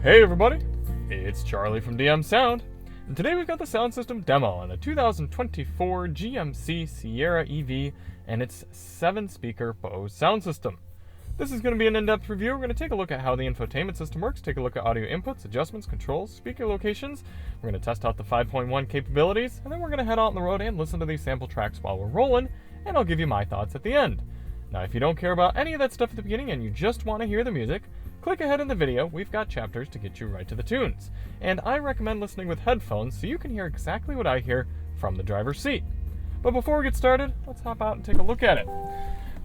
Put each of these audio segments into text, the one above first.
Hey everybody, it's Charlie from DM Sound, and today we've got the sound system demo on the 2024 GMC Sierra EV and its 7-speaker Bose sound system. This is going to be an in-depth review. We're going to take a look at how the infotainment system works, take a look at audio inputs, adjustments, controls, speaker locations. We're going to test out the 5.1 capabilities, and then we're going to head out on the road and listen to these sample tracks while we're rolling, and I'll give you my thoughts at the end. Now, if you don't care about any of that stuff at the beginning and you just want to hear the music, click ahead in the video. We've got chapters to get you right to the tunes. And I recommend listening with headphones so you can hear exactly what I hear from the driver's seat. But before we get started, let's hop out and take a look at it.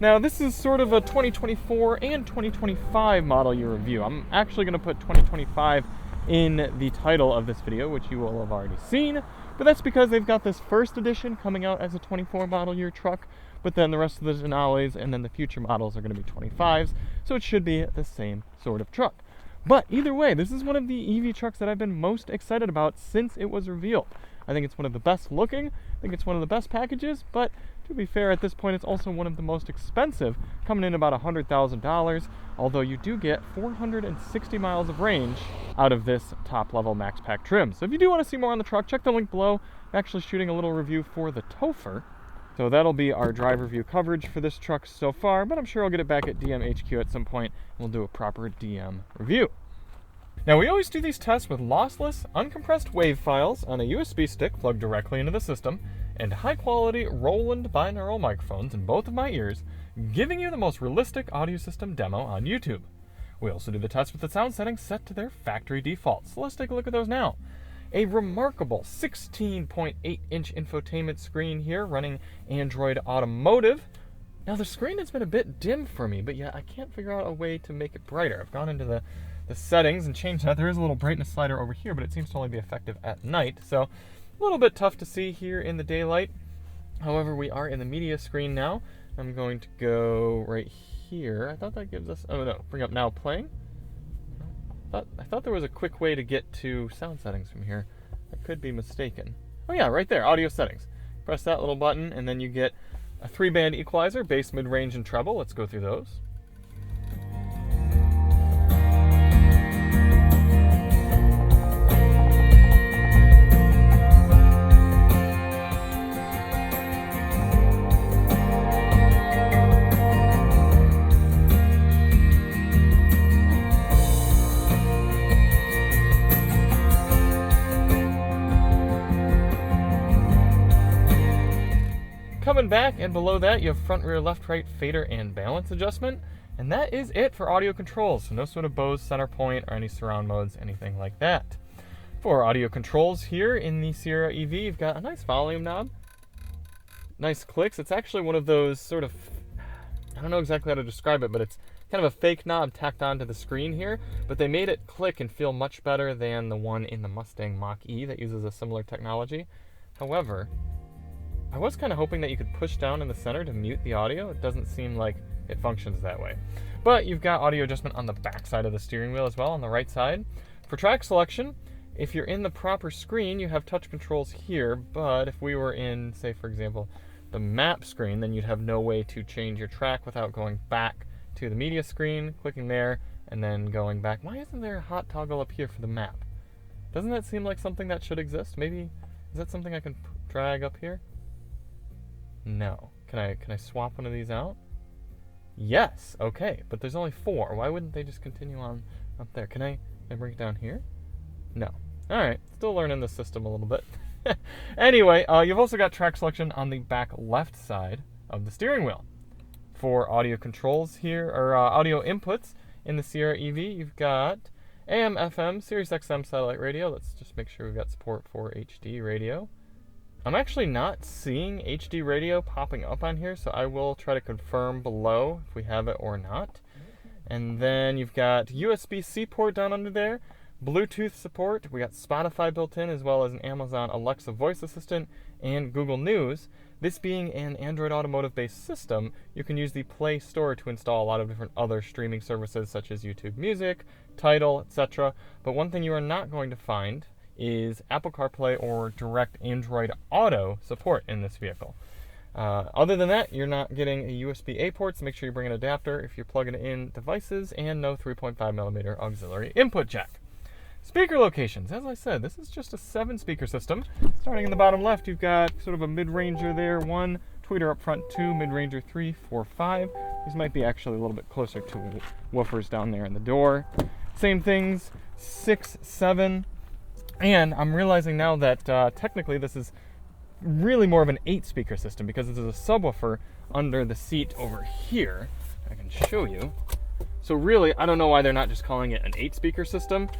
Now, this is sort of a 2024 and 2025 model year review. I'm actually going to put 2025 in the title of this video, which you will have already seen, but that's because they've got this first edition coming out as a 24 model year truck, but then the rest of the Denali's and then the future models are going to be 25s, so it should be the same sort of truck. But either way, this is one of the EV trucks that I've been most excited about since it was revealed. I think it's one of the best looking, I think it's one of the best packages, but to be fair, at this point it's also one of the most expensive, coming in about $100,000, although you do get 460 miles of range out of this top level max pack trim. So if you do want to see more on the truck, check the link below. I'm actually shooting a little review for the Topher. So that'll be our drive review coverage for this truck so far, but I'm sure I'll get it back at DM HQ at some point and we'll do a proper DM review. Now, we always do these tests with lossless, uncompressed WAV files on a USB stick plugged directly into the system and high-quality Roland binaural microphones in both of my ears, giving you the most realistic audio system demo on YouTube. We also do the test with the sound settings set to their factory defaults, so let's take a look at those now. A remarkable 16.8-inch infotainment screen here running Android Automotive. Now, the screen has been a bit dim for me, but yeah, I can't figure out a way to make it brighter. I've gone into the settings and changed that. There is a little brightness slider over here, but it seems to only be effective at night, so a little bit tough to see here in the daylight. However, we are in the media screen now. I'm going to go right here. I thought that gives us, oh no, bring up now playing. I thought there was a quick way to get to sound settings from here. I could be mistaken. Oh yeah, right there, audio settings. Press that little button and then you get a 3-band equalizer, bass, mid-range, and treble. Let's go through those. Coming back, and below that you have front, rear, left, right, fader, and balance adjustment. And that is it for audio controls. So no sort of Bose center point or any surround modes, anything like that. For audio controls here in the Sierra EV, you've got a nice volume knob. Nice clicks. It's actually one of those sort of, I don't know exactly how to describe it, but it's kind of a fake knob tacked onto the screen here. But they made it click and feel much better than the one in the Mustang Mach-E that uses a similar technology. However, I was kind of hoping that you could push down in the center to mute the audio. It doesn't seem like it functions that way. But you've got audio adjustment on the back side of the steering wheel as well, on the right side. For track selection, if you're in the proper screen, you have touch controls here, but if we were in, say, for example, the map screen, then you'd have no way to change your track without going back to the media screen, clicking there, and then going back. Why isn't there a hot toggle up here for the map? Doesn't that seem like something that should exist? Maybe, is that something I can drag up here? No. Can I swap one of these out? Yes. Okay. But there's only 4. Why wouldn't they just continue on up there? Can I bring it down here? No. All right. Still learning the system a little bit. Anyway, you've also got track selection on the back left side of the steering wheel. For audio controls here, or audio inputs in the Sierra EV, you've got AM, FM, Sirius XM satellite radio. Let's just make sure we've got support for HD radio. I'm actually not seeing HD radio popping up on here, so I will try to confirm below if we have it or not. And then you've got USB-C port down under there, Bluetooth support, we got Spotify built in, as well as an Amazon Alexa voice assistant, and Google News. This being an Android Automotive-based system, you can use the Play Store to install a lot of different other streaming services such as YouTube Music, Tidal, etc. But one thing you are not going to find is Apple CarPlay or direct Android Auto support in this vehicle. Other than that, you're not getting a USB-A port, so make sure you bring an adapter if you're plugging in devices, and no 3.5mm auxiliary input jack. Speaker locations. As I said, this is just a 7-speaker system. Starting in the bottom left, you've got sort of a mid-ranger there, 1, tweeter up front 2, mid-ranger 3, 4, 5. These might be actually a little bit closer to woofers down there in the door. Same things, 6, 7. And I'm realizing now that technically this is really more of an 8-speaker system because this is a subwoofer under the seat over here. I can show you. So really, I don't know why they're not just calling it an 8-speaker system.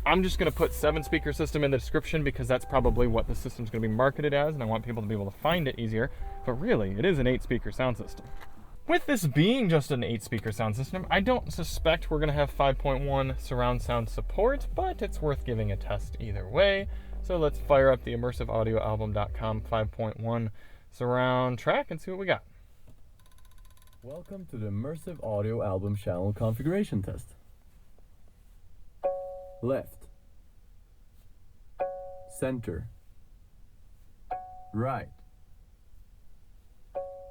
I'm just going to put 7-speaker system in the description because that's probably what the system's going to be marketed as, and I want people to be able to find it easier. But really, it is an 8-speaker sound system. With this being just an 8-speaker sound system, I don't suspect we're going to have 5.1 surround sound support, but it's worth giving a test either way. So let's fire up the immersiveaudioalbum.com 5.1 surround track and see what we got. Welcome to the Immersive Audio Album channel configuration test. Left, center, right,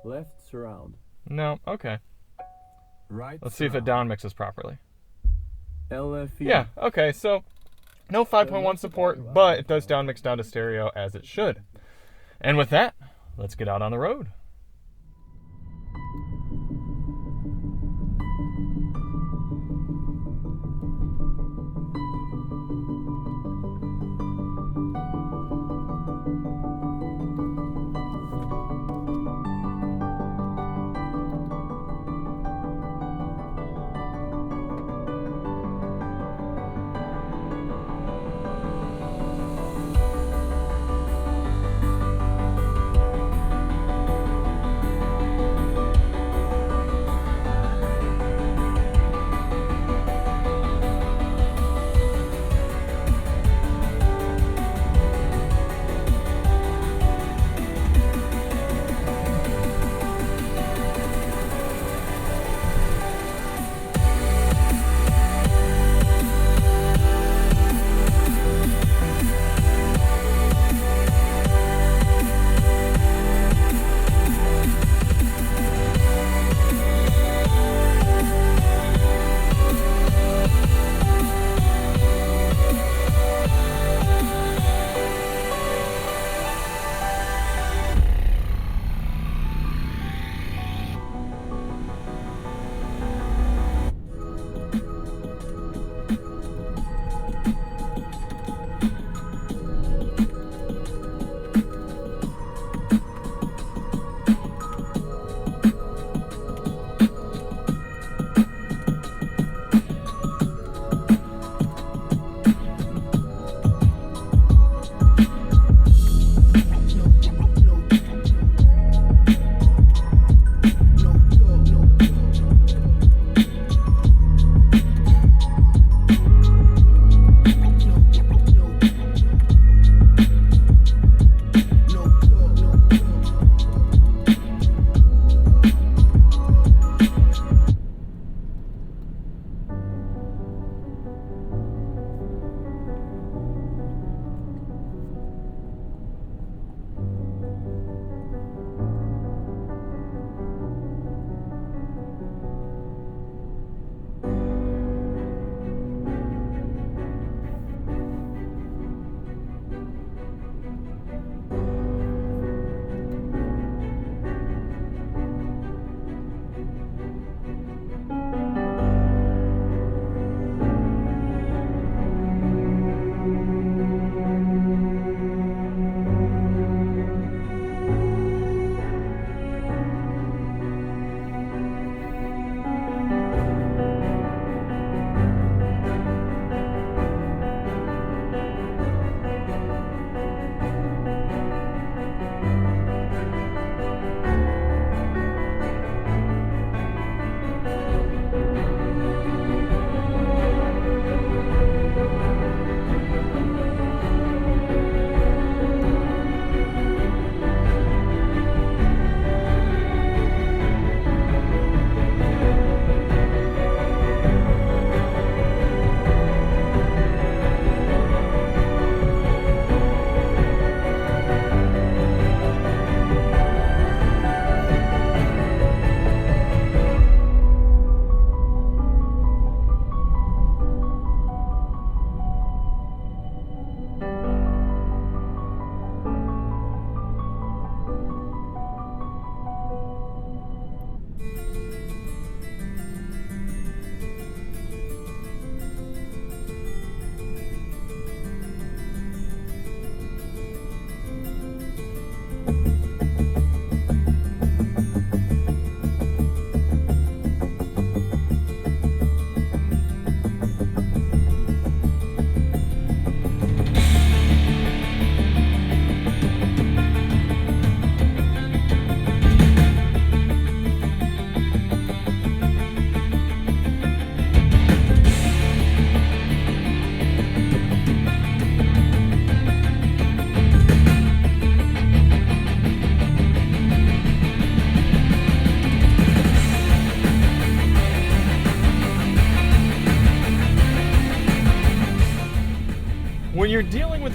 left surround. No, okay. Right. Let's see if it down mixes properly. LFE. Yeah, okay, so no 5.1 support, but it does down mix down to stereo as it should. And with that, let's get out on the road.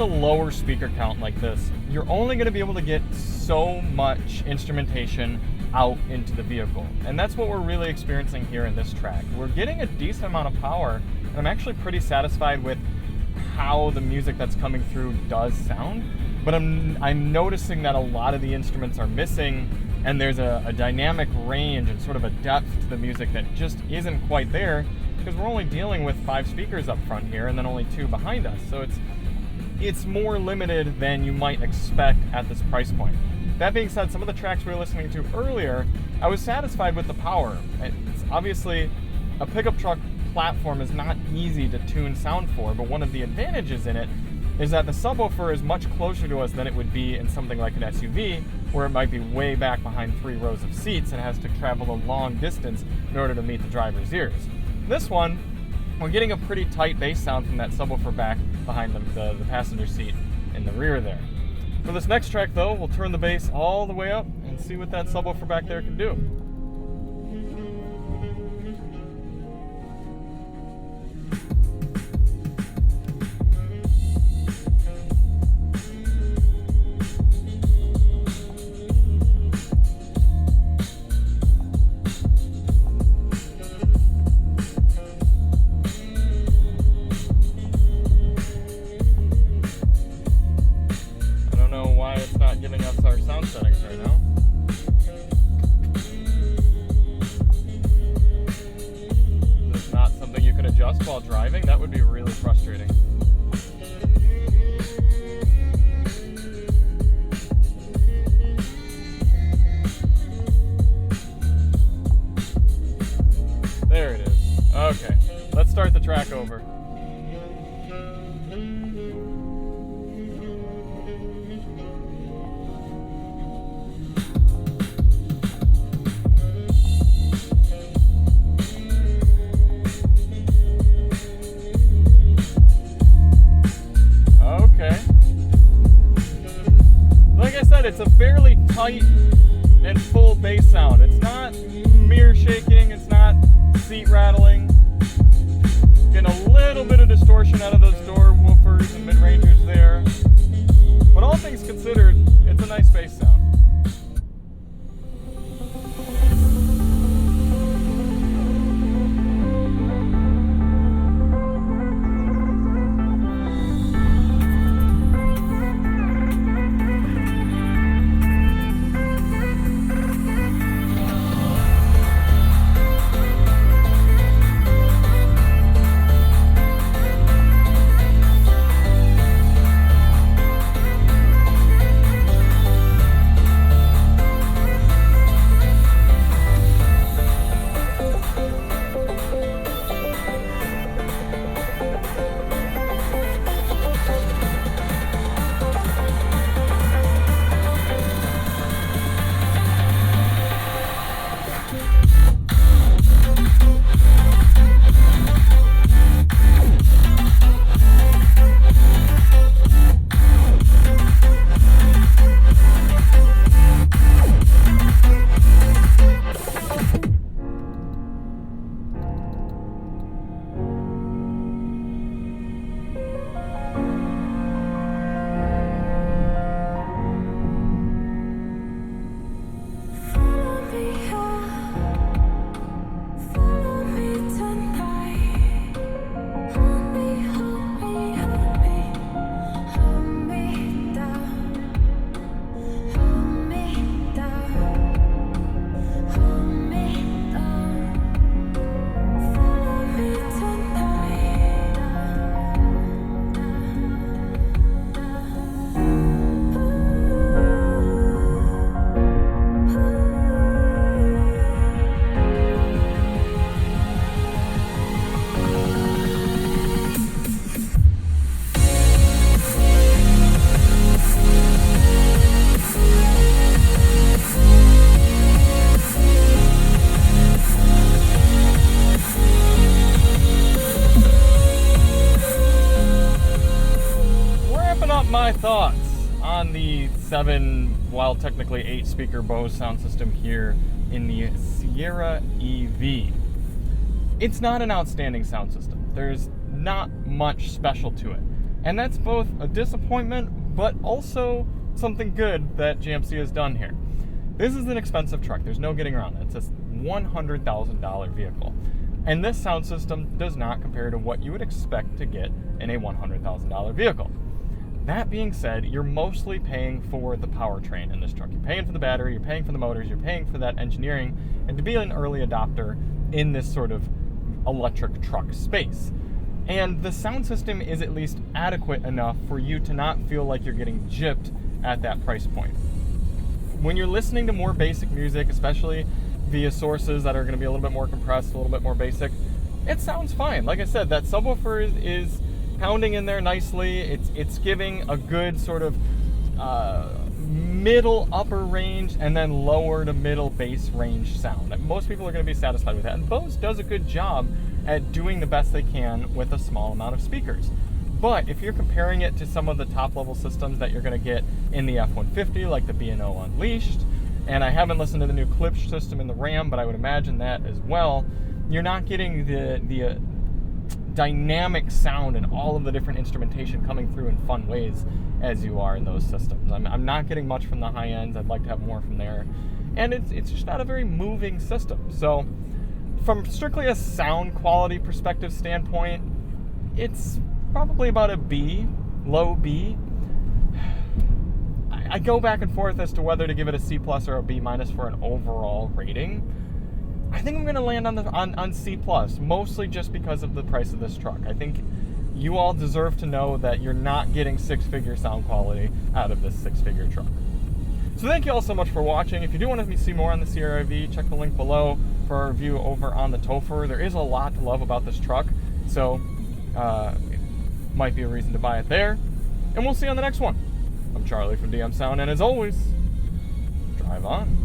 a lower speaker count like this, you're only going to be able to get so much instrumentation out into the vehicle. And that's what we're really experiencing here in this track. We're getting a decent amount of power, and I'm actually pretty satisfied with how the music that's coming through does sound. But I'm noticing that a lot of the instruments are missing, and there's a dynamic range and sort of a depth to the music that just isn't quite there, because we're only dealing with 5 speakers up front here and then only 2 behind us. So it's more limited than you might expect at this price point. That being said, some of the tracks we were listening to earlier, I was satisfied with the power. It's obviously, a pickup truck platform is not easy to tune sound for, but one of the advantages in it is that the subwoofer is much closer to us than it would be in something like an SUV, where it might be way back behind 3 rows of seats and has to travel a long distance in order to meet the driver's ears. This one, we're getting a pretty tight bass sound from that subwoofer back behind the passenger seat in the rear there. For this next track though, we'll turn the bass all the way up and see what that subwoofer back there can do. Giving us our sound settings right now. This is not something you can adjust while driving. That would be really frustrating. There it is. Okay, let's start the track over. It's a fairly tight and full bass sound. It's not mirror shaking, it's not seat rattling. Getting a little bit of distortion out of those door woofers and mid-rangers there. But all things considered, it's a nice bass sound. My thoughts on the 7, while technically 8 speaker Bose sound system here in the Sierra EV. It's not an outstanding sound system. There's not much special to it. And that's both a disappointment, but also something good that GMC has done here. This is an expensive truck. There's no getting around it. It's a $100,000 vehicle. And this sound system does not compare to what you would expect to get in a $100,000 vehicle. That being said, you're mostly paying for the powertrain in this truck. You're paying for the battery, you're paying for the motors, you're paying for that engineering, and to be an early adopter in this sort of electric truck space. And the sound system is at least adequate enough for you to not feel like you're getting gypped at that price point. When you're listening to more basic music, especially via sources that are going to be a little bit more compressed, a little bit more basic, it sounds fine. Like I said, that subwoofer is pounding in there nicely. It's giving a good sort of middle upper range and then lower to middle bass range sound. Most people are going to be satisfied with that. And Bose does a good job at doing the best they can with a small amount of speakers. But if you're comparing it to some of the top level systems that you're going to get in the F-150, like the B&O Unleashed, and I haven't listened to the new Klipsch system in the Ram, but I would imagine that as well, you're not getting the dynamic sound and all of the different instrumentation coming through in fun ways as you are in those systems. I'm not getting much from the high ends. I'd like to have more from there. And it's just not a very moving system. So from strictly a sound quality perspective standpoint, it's probably about a B, low B. I go back and forth as to whether to give it a C plus or a B minus for an overall rating. I think I'm going to land on C plus, mostly just because of the price of this truck. I think you all deserve to know that you're not getting six-figure sound quality out of this six-figure truck. So thank you all so much for watching. If you do want to see more on the CR-V, check the link below for our review over on the Topher. There is a lot to love about this truck, so it might be a reason to buy it there. And we'll see you on the next one. I'm Charlie from DM Sound, and as always, drive on.